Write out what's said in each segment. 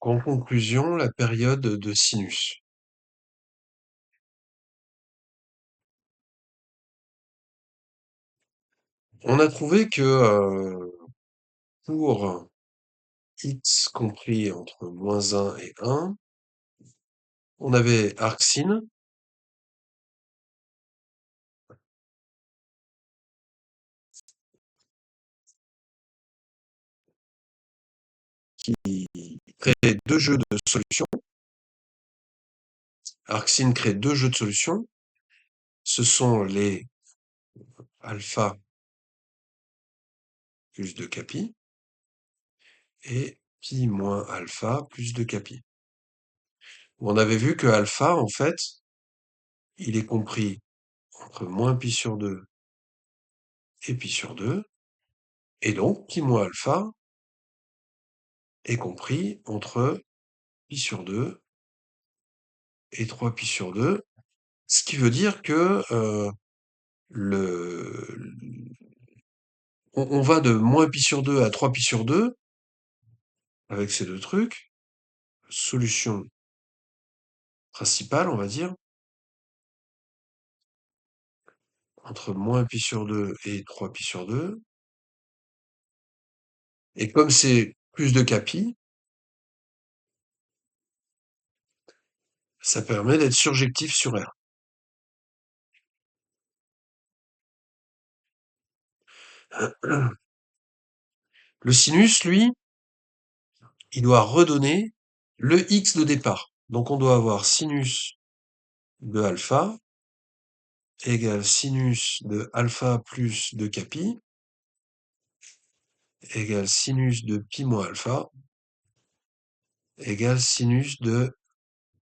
En conclusion, la période de sinus. On a trouvé que pour x compris entre -1 et 1, on avait arcsine qui crée deux jeux de solutions. Arcsine crée deux jeux de solutions. Ce sont les alpha plus 2 capi et pi moins alpha plus 2 capi. On avait vu que alpha, en fait, il est compris entre moins pi sur 2 et pi sur 2, et donc pi moins alpha est compris entre pi sur 2 et 3 pi sur 2, ce qui veut dire que le, on va de moins pi sur 2 à 3 pi sur 2 avec ces deux trucs. Solution principale, on va dire, entre moins pi sur 2 et 3 pi sur 2. Et comme c'est plus de capi, ça permet d'être surjectif sur R. Le sinus, lui, il doit redonner le x de départ. Donc on doit avoir sinus de alpha égale sinus de alpha plus 2 capi égale sinus de pi moins alpha égale sinus de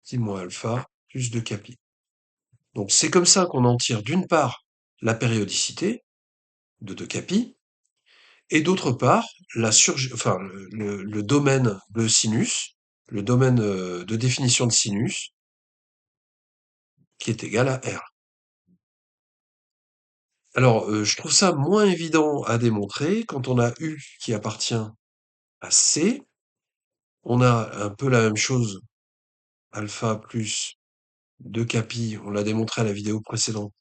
pi moins alpha plus 2 capi. Donc c'est comme ça qu'on en tire d'une part la périodicité de 2 capi et d'autre part enfin, le domaine de sinus, le domaine de définition de sinus qui est égal à R. Alors, je trouve ça moins évident à démontrer quand on a U qui appartient à C. On a un peu la même chose, alpha plus 2 capi, on l'a démontré à la vidéo précédente,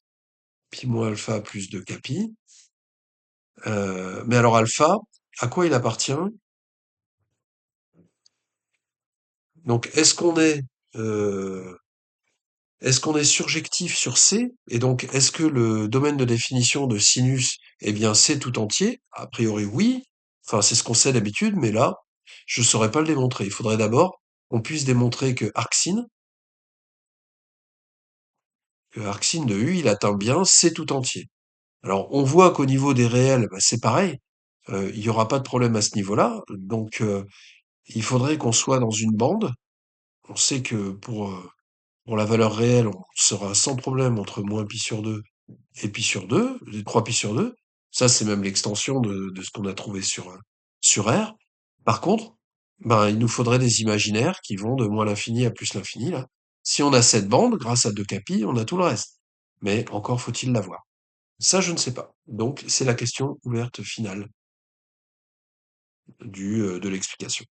pi moins alpha plus 2 capi. Mais alors alpha, à quoi il appartient? Donc est-ce qu'on est surjectif sur C? Et donc est-ce que le domaine de définition de sinus est bien C tout entier? A priori oui. Enfin, c'est ce qu'on sait d'habitude, mais là, je ne saurais pas le démontrer. Il faudrait d'abord qu'on puisse démontrer que arcsine de U, il atteint bien C tout entier. Alors, on voit qu'au niveau des réels, bah, c'est pareil. Il n'y aura pas de problème à ce niveau-là. Donc, il faudrait qu'on soit dans une bande. On sait que pour la valeur réelle, on sera sans problème entre moins pi sur 2 et pi sur 2, 3 pi sur 2. Ça, c'est même l'extension de ce qu'on a trouvé sur R. Par contre, ben, il nous faudrait des imaginaires qui vont de moins l'infini à plus l'infini, là. Si on a cette bande, grâce à 2 capi, on a tout le reste. Mais encore faut-il l'avoir. Ça, je ne sais pas. Donc, c'est la question ouverte finale de l'explication.